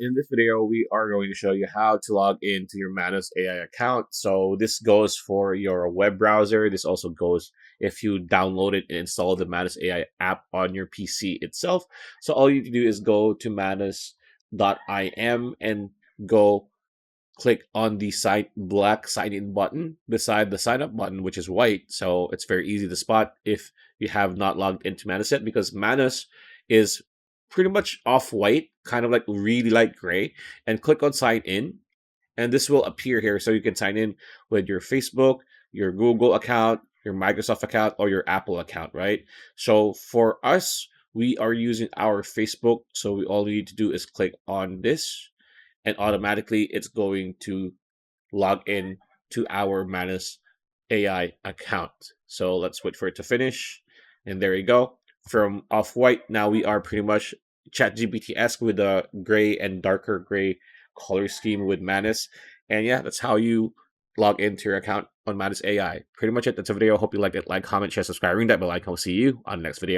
In this video, we are going to show you how to log into your Manus AI account. So this goes for your web browser. This also goes if you download it and install the Manus AI app on your PC itself. So all you need to do is go to manus.im and go click on the black sign in button beside the sign up button, which is white. So it's very easy to spot if you have not logged into Manus yet, because Manus is pretty much off white, kind of like really light gray, and click on sign in. And this will appear here. So you can sign in with your Facebook, your Google account, your Microsoft account, or your Apple account, right? So for us, we are using our Facebook. So all we need to do is click on this, and automatically it's going to log in to our Manus AI account. So let's wait for it to finish. And there you go. From off white, now we are pretty much ChatGPT-esque with a gray and darker gray color scheme with Manus. And yeah, that's how you log into your account on Manus AI. Pretty much it. That's a video. Hope you liked it. Like, comment, share, subscribe, ring that bell icon. I'll see you on the next video.